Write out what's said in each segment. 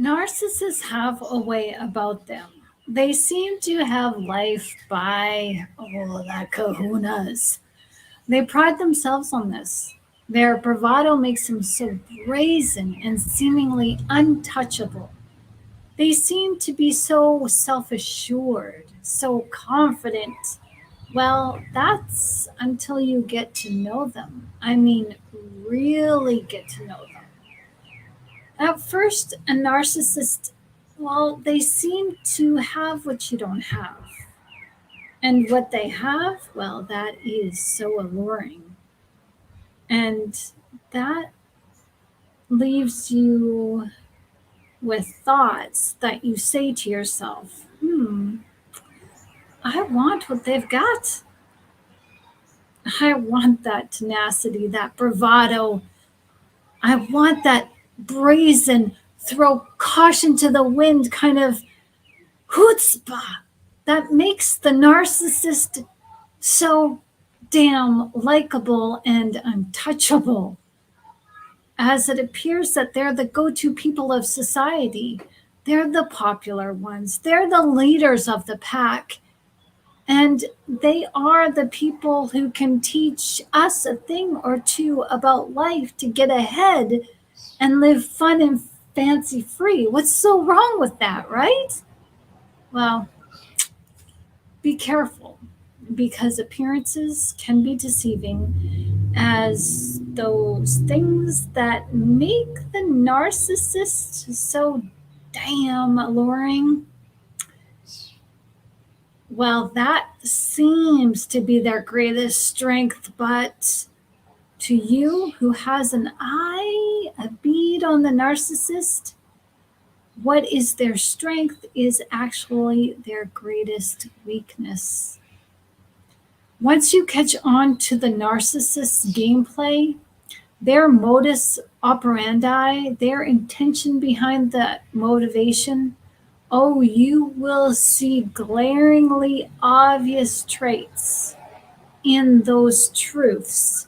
Narcissists have a way about them. They seem to have life by, the kahunas. They pride themselves on this. Their bravado makes them so brazen and seemingly untouchable. They seem to be so self assured, so confident. Well, that's until you get to know them. I mean, really get to know them. At first, a narcissist, well, they seem to have what you don't have. And what they have, well, that is so alluring. And that leaves you with thoughts that you say to yourself, I want what they've got. I want that tenacity, that bravado. I want that brazen, throw caution to the wind kind of chutzpah that makes the narcissist so damn likable and untouchable, as it appears that they're the go-to people of society. They're the popular ones. They're the leaders of the pack. And they are the people who can teach us a thing or two about life to get ahead and live fun and fancy free. What's so wrong with that, right? Well, be careful, because appearances can be deceiving as those things that make the narcissist so damn alluring. Well, that seems to be their greatest strength, but to you who has an eye, a bead on the narcissist, what is their strength is actually their greatest weakness. Once you catch on to the narcissist's gameplay, their modus operandi, their intention behind the motivation, oh, you will see glaringly obvious traits in those truths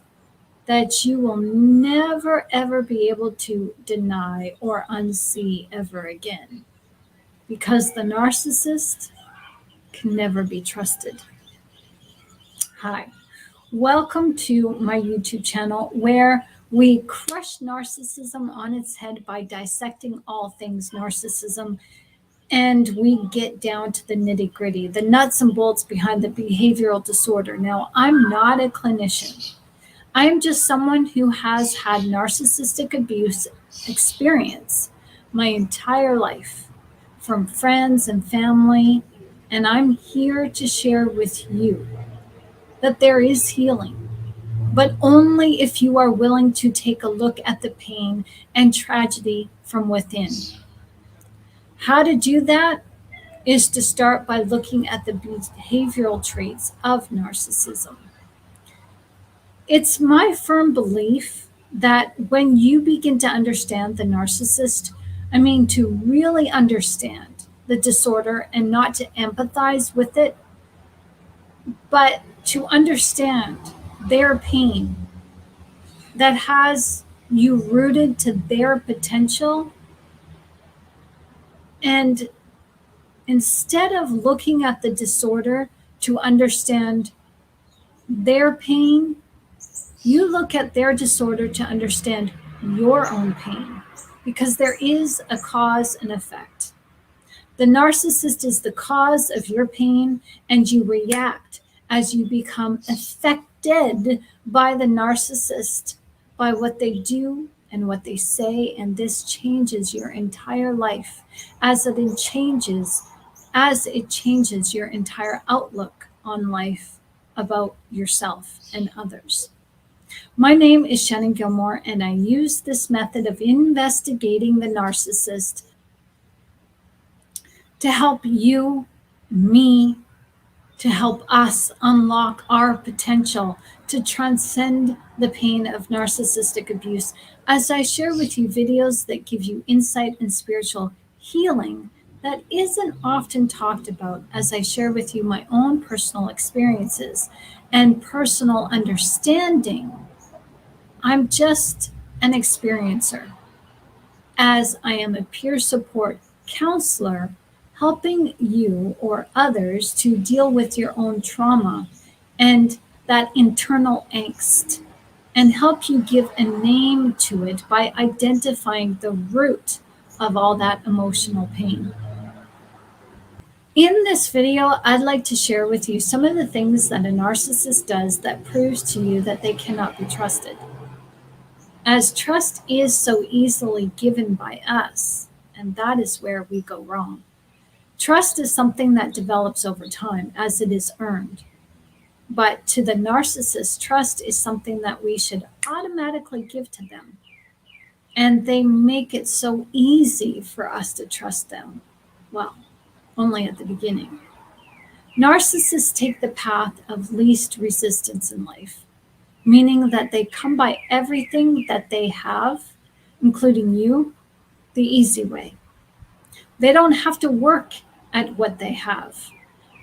that you will never ever be able to deny or unsee ever again. Because the narcissist can never be trusted. Hi, welcome to my YouTube channel where we crush narcissism on its head by dissecting all things narcissism, and we get down to the nitty gritty, the nuts and bolts behind the behavioral disorder. Now, I'm not a clinician. I am just someone who has had narcissistic abuse experience my entire life from friends and family, and I'm here to share with you that there is healing, but only if you are willing to take a look at the pain and tragedy from within. How to do that is to start by looking at the behavioral traits of narcissism. It's my firm belief that when you begin to understand the narcissist, to really understand the disorder and not to empathize with it, but to understand their pain that has you rooted to their potential, and instead of looking at the disorder to understand their pain, you look at their disorder to understand your own pain, because there is a cause and effect. The narcissist is the cause of your pain, and you react as you become affected by the narcissist, by what they do and what they say, and this changes your entire life as it changes your entire outlook on life, about yourself and others. My name is Shannon Gilmore, and I use this method of investigating the narcissist to help you, me, to help us unlock our potential to transcend the pain of narcissistic abuse, as I share with you videos that give you insight and spiritual healing that isn't often talked about, as I share with you my own personal experiences and personal understanding. I'm just an experiencer. as I am a peer support counselor, helping you or others to deal with your own trauma and that internal angst, and help you give a name to it by identifying the root of all that emotional pain. In this video, I'd like to share with you some of the things that a narcissist does that proves to you that they cannot be trusted. As trust is so easily given by us, and that is where we go wrong. Trust is something that develops over time as it is earned. But to the narcissist, trust is something that we should automatically give to them. And they make it so easy for us to trust them. Well, only at the beginning. Narcissists take the path of least resistance in life, meaning that they come by everything that they have, including you, the easy way. They don't have to work at what they have.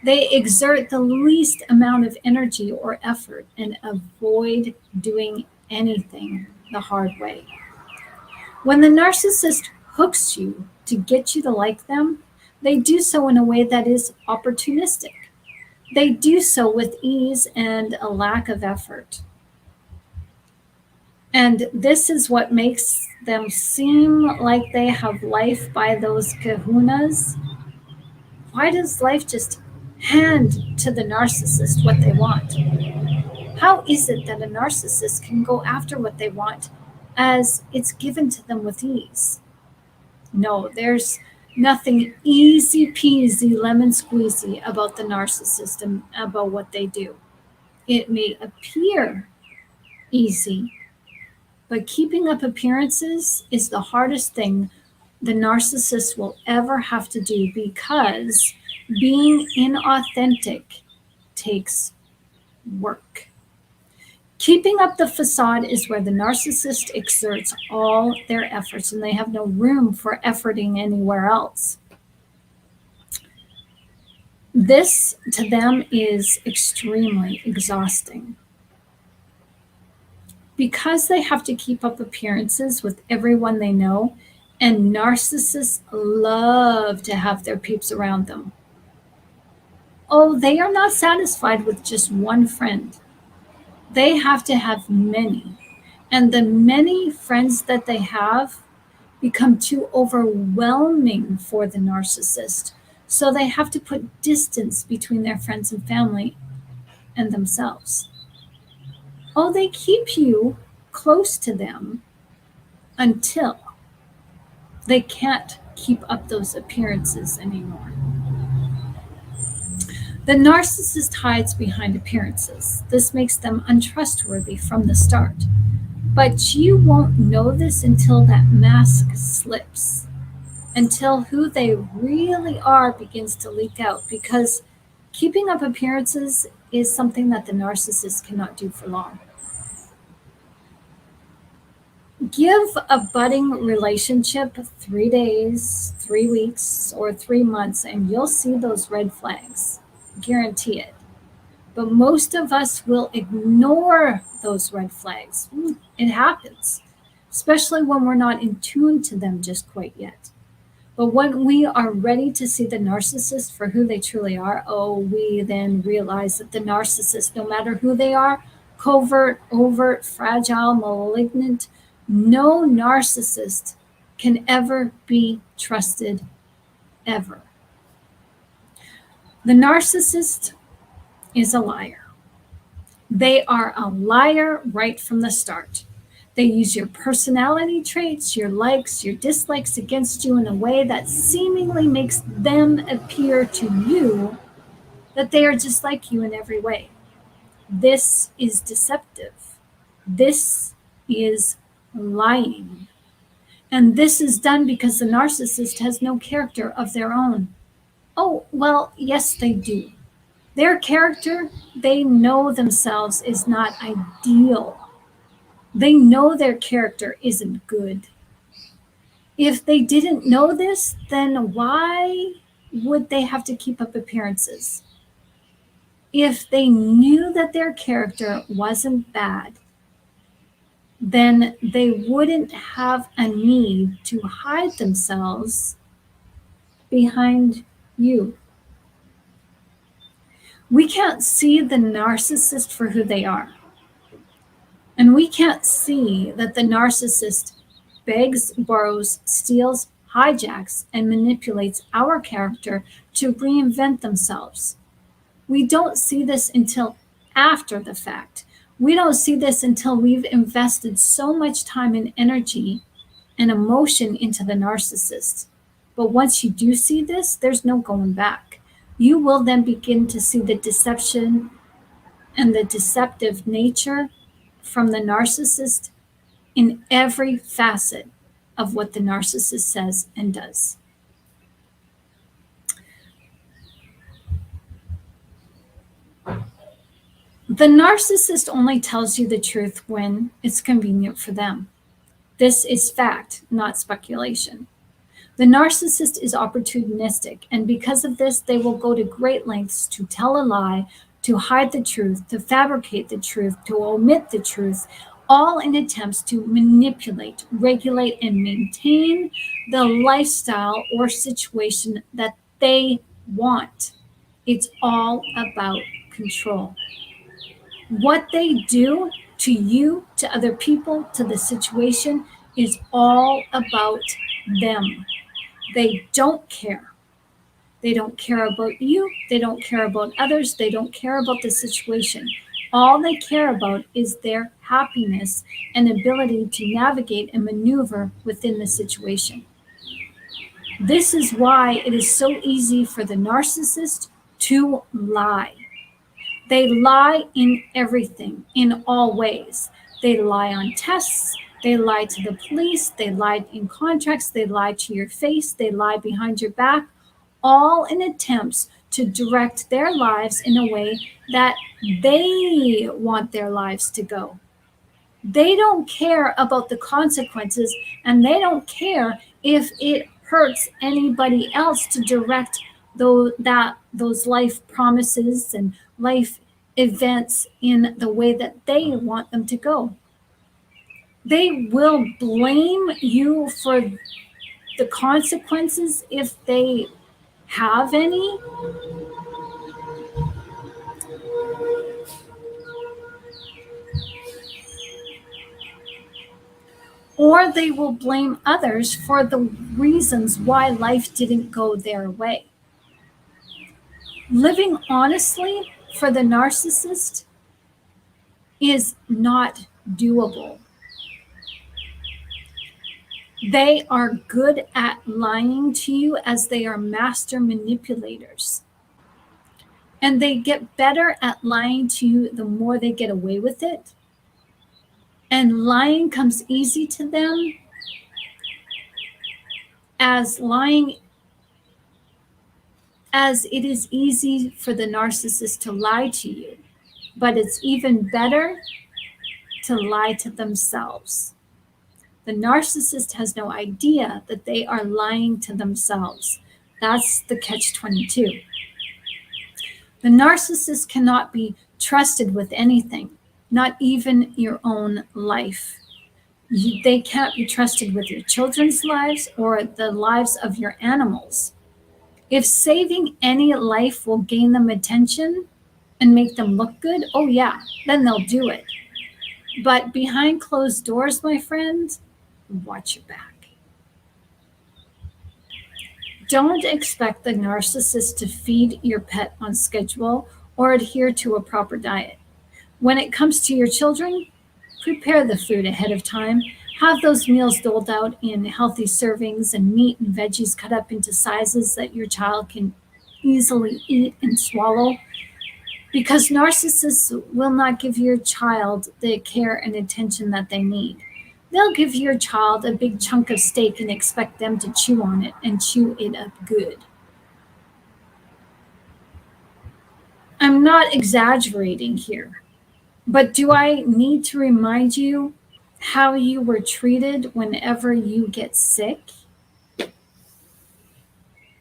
They exert the least amount of energy or effort and avoid doing anything the hard way. When the narcissist hooks you to get you to like them, they do so in a way that is opportunistic. They do so with ease and a lack of effort. And this is what makes them seem like they have life by those kahunas. Why does life just hand to the narcissist what they want? How is it that a narcissist can go after what they want as it's given to them with ease? No, there's nothing easy peasy lemon squeezy about the narcissist and about what they do. It may appear easy, but keeping up appearances is the hardest thing the narcissist will ever have to do, because being inauthentic takes work. Keeping up the facade is where the narcissist exerts all their efforts, and they have no room for efforting anywhere else. This to them is extremely exhausting. Because they have to keep up appearances with everyone they know, and narcissists love to have their peeps around them. Oh, they are not satisfied with just one friend. They have to have many. And the many friends that they have become too overwhelming for the narcissist. So they have to put distance between their friends and family and themselves. Oh, they keep you close to them until they can't keep up those appearances anymore. The narcissist hides behind appearances. This makes them untrustworthy from the start. But you won't know this until that mask slips, until who they really are begins to leak out, because keeping up appearances is something that the narcissist cannot do for long. Give a budding relationship 3 days, 3 weeks, or 3 months, and you'll see those red flags. Guarantee it. But most of us will ignore those red flags. It happens, especially when we're not in tune to them just quite yet. But when we are ready to see the narcissist for who they truly are, we then realize that the narcissist, no matter who they are, covert, overt, fragile, malignant, no narcissist can ever be trusted, ever. The narcissist is a liar. They are a liar right from the start. They use your personality traits, your likes, your dislikes against you in a way that seemingly makes them appear to you that they are just like you in every way. This is deceptive. This is lying. And this is done because the narcissist has no character of their own. Oh, well, yes, they do. Their character, they know themselves, is not ideal. They know their character isn't good. If they didn't know this, then why would they have to keep up appearances? If they knew that their character wasn't bad, then they wouldn't have a need to hide themselves behind you. We can't see the narcissist for who they are. And we can't see that the narcissist begs, borrows, steals, hijacks, and manipulates our character to reinvent themselves. We don't see this until after the fact. We don't see this until we've invested so much time and energy and emotion into the narcissist. But once you do see this, there's no going back. You will then begin to see the deception and the deceptive nature from the narcissist in every facet of what the narcissist says and does. The narcissist only tells you the truth when it's convenient for them. This is fact, not speculation. The narcissist is opportunistic, and because of this, they will go to great lengths to tell a lie, to hide the truth, to fabricate the truth, to omit the truth, all in attempts to manipulate, regulate, and maintain the lifestyle or situation that they want. It's all about control. What they do to you, to other people, to the situation is all about them. They don't care. They don't care about you. They don't care about others. They don't care about the situation. All they care about is their happiness and ability to navigate and maneuver within the situation. This is why it is so easy for the narcissist to lie. They lie in everything, in all ways. They lie on tests. They lie to the police. They lie in contracts. They lie to your face. They lie behind your back, all in attempts to direct their lives in a way that they want their lives to go. They don't care about the consequences, and they don't care if it hurts anybody else to direct those life promises and life events in the way that they want them to go. They will blame you for the consequences if they have any. Or they will blame others for the reasons why life didn't go their way. Living honestly for the narcissist is not doable. They are good at lying to you as they are master manipulators. And they get better at lying to you the more they get away with it. And lying comes easy to them as it is easy for the narcissist to lie to you. But it's even better to lie to themselves. The narcissist has no idea that they are lying to themselves. That's the catch-22. The narcissist cannot be trusted with anything, not even your own life. They can't be trusted with your children's lives or the lives of your animals. If saving any life will gain them attention and make them look good, oh yeah, then they'll do it. But behind closed doors, my friends, watch your back. Don't expect the narcissist to feed your pet on schedule or adhere to a proper diet. When it comes to your children, prepare the food ahead of time. Have those meals doled out in healthy servings and meat and veggies cut up into sizes that your child can easily eat and swallow. Because narcissists will not give your child the care and attention that they need. They'll give your child a big chunk of steak and expect them to chew on it and chew it up good. I'm not exaggerating here, but do I need to remind you how you were treated whenever you get sick?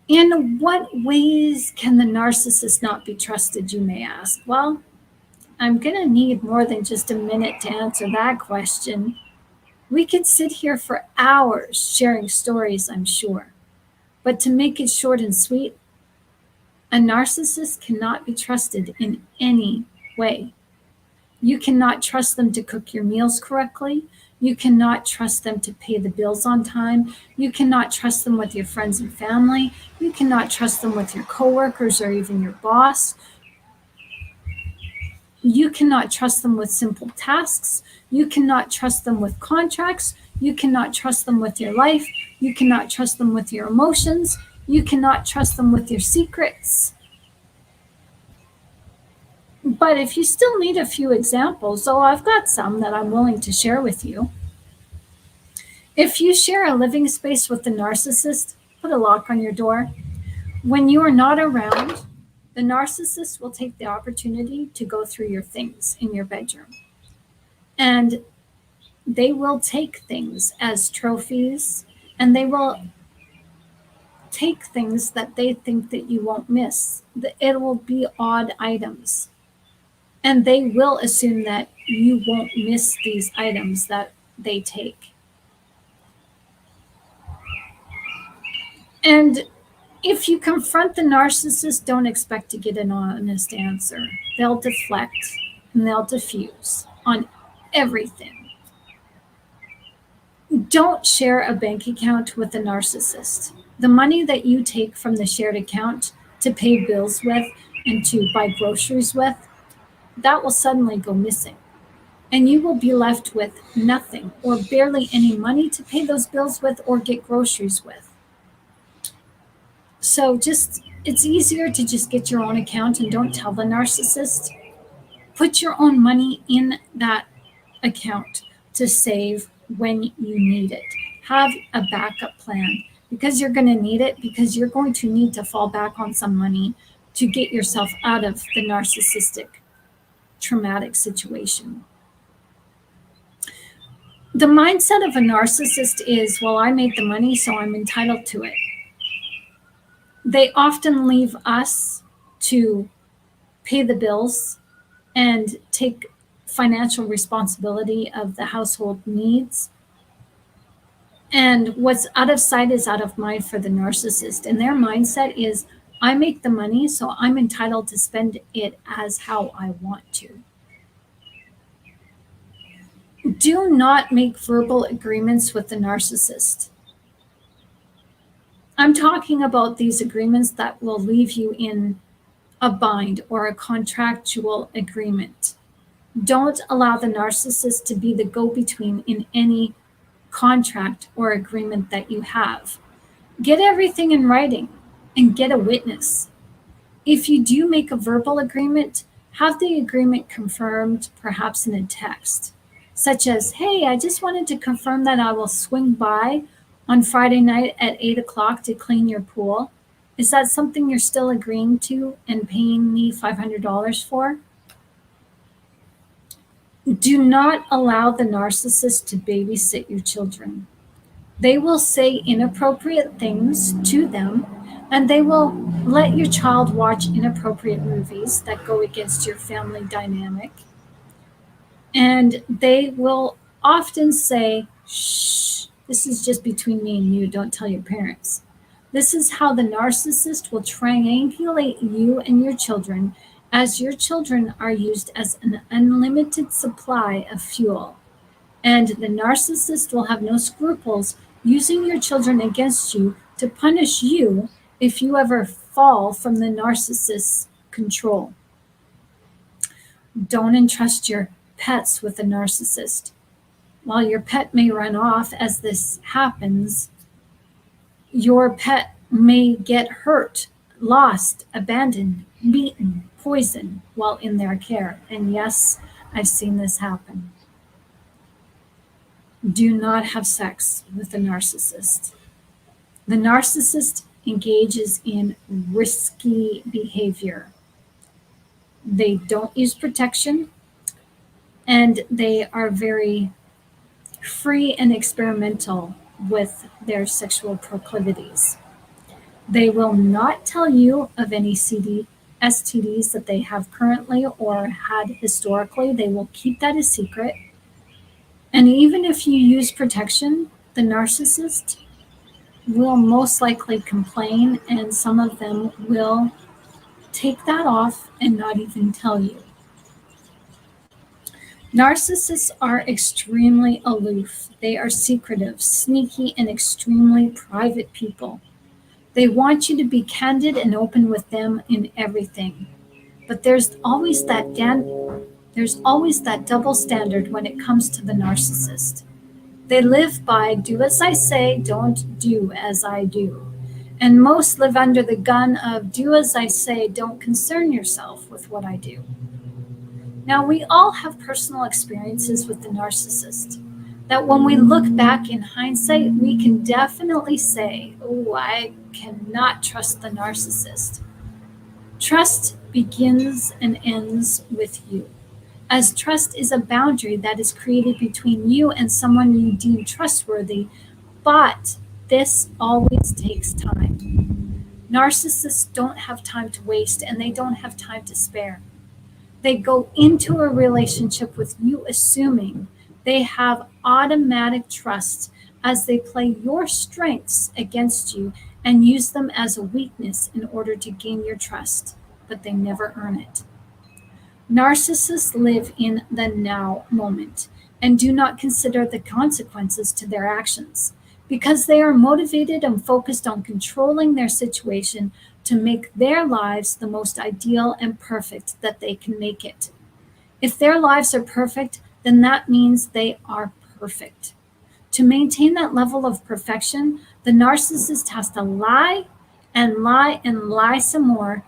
In what ways can the narcissist not be trusted, you may ask? Well, I'm going to need more than just a minute to answer that question. We could sit here for hours sharing stories, I'm sure. But to make it short and sweet, a narcissist cannot be trusted in any way. You cannot trust them to cook your meals correctly. You cannot trust them to pay the bills on time. You cannot trust them with your friends and family. You cannot trust them with your coworkers or even your boss. You cannot trust them with simple tasks. You cannot trust them with contracts. You cannot trust them with your life. You cannot trust them with your emotions. You cannot trust them with your secrets. But if you still need a few examples, I've got some that I'm willing to share with you. If you share a living space with the narcissist, put a lock on your door. When you are not around, the narcissist will take the opportunity to go through your things in your bedroom. And they will take things as trophies, and they will take things that they think that you won't miss. It will be odd items. And they will assume that you won't miss these items that they take. And if you confront the narcissist, don't expect to get an honest answer. They'll deflect and they'll diffuse on everything. Don't share a bank account with a narcissist. The money that you take from the shared account to pay bills with and to buy groceries with, that will suddenly go missing. And you will be left with nothing or barely any money to pay those bills with or get groceries with. So it's easier to just get your own account and don't tell the narcissist. Put your own money in that account to save when you need it. Have a backup plan because you're going to need it, because you're going to need to fall back on some money to get yourself out of the narcissistic traumatic situation. The mindset of a narcissist is, well, I made the money, so I'm entitled to it. They often leave us to pay the bills and take financial responsibility of the household needs. And what's out of sight is out of mind for the narcissist. And their mindset is, I make the money, so I'm entitled to spend it as how I want to. Do not make verbal agreements with the narcissist. I'm talking about these agreements that will leave you in a bind or a contractual agreement. Don't allow the narcissist to be the go-between in any contract or agreement that you have. Get everything in writing and get a witness. If you do make a verbal agreement, have the agreement confirmed perhaps in a text, such as, hey, I just wanted to confirm that I will swing by on Friday night at 8 o'clock to clean your pool. Is that something you're still agreeing to and paying me $500 for? Do not allow the narcissist to babysit your children. They will say inappropriate things to them, and they will let your child watch inappropriate movies that go against your family dynamic. And they will often say, shh, this is just between me and you, don't tell your parents. This is how the narcissist will triangulate you and your children, as your children are used as an unlimited supply of fuel. And the narcissist will have no scruples using your children against you to punish you if you ever fall from the narcissist's control. Don't entrust your pets with a narcissist. While your pet may run off as this happens, your pet may get hurt, lost, abandoned, beaten, poisoned while in their care. And yes, I've seen this happen. Do not have sex with a narcissist. The narcissist engages in risky behavior. They don't use protection, and they are very free and experimental with their sexual proclivities. They will not tell you of any STDs that they have currently or had historically. They will keep that a secret. And even if you use protection, the narcissist will most likely complain, and some of them will take that off and not even tell you. Narcissists are extremely aloof. They are secretive, sneaky, and extremely private people. They want you to be candid and open with them in everything. But there's always that double standard when it comes to the narcissist. They live by do as I say, don't do as I do. And most live under the gun of do as I say, don't concern yourself with what I do. Now, we all have personal experiences with the narcissist that when we look back in hindsight, we can definitely say, oh, I cannot trust the narcissist. Trust begins and ends with you, as trust is a boundary that is created between you and someone you deem trustworthy, but this always takes time. Narcissists don't have time to waste, and they don't have time to spare. They go into a relationship with you assuming they have automatic trust as they play your strengths against you and use them as a weakness in order to gain your trust, but they never earn it. Narcissists live in the now moment and do not consider the consequences to their actions because they are motivated and focused on controlling their situation to make their lives the most ideal and perfect that they can make it. If their lives are perfect, then that means they are perfect. To maintain that level of perfection, the narcissist has to lie and lie and lie some more,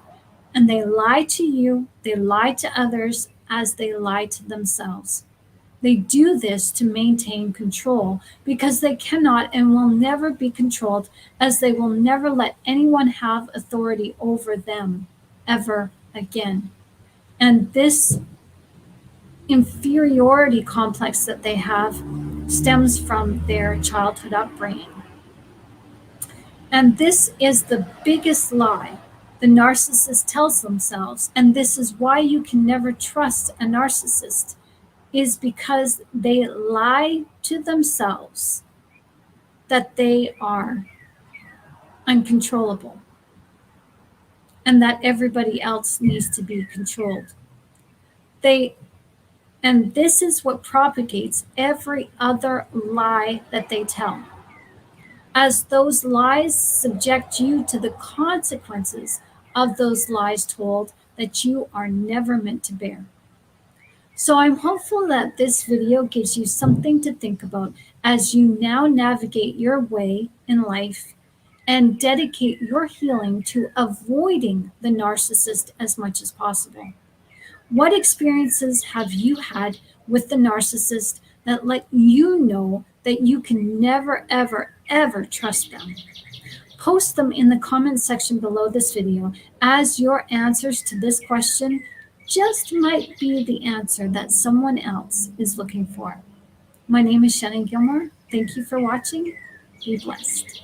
and they lie to you, they lie to others as they lie to themselves. They do this to maintain control because they cannot and will never be controlled, as they will never let anyone have authority over them ever again. And this inferiority complex that they have stems from their childhood upbringing. And this is the biggest lie the narcissist tells themselves, and this is why you can never trust a narcissist, is because they lie to themselves that they are uncontrollable and that everybody else needs to be controlled. And this is what propagates every other lie that they tell, as those lies subject you to the consequences of those lies told that you are never meant to bear. So I'm hopeful that this video gives you something to think about as you now navigate your way in life and dedicate your healing to avoiding the narcissist as much as possible. What experiences have you had with the narcissist that let you know that you can never, ever, ever trust them? Post them in the comment section below this video, as your answers to this question just might be the answer that someone else is looking for. My name is Shannon Gilmore. Thank you for watching. Be blessed.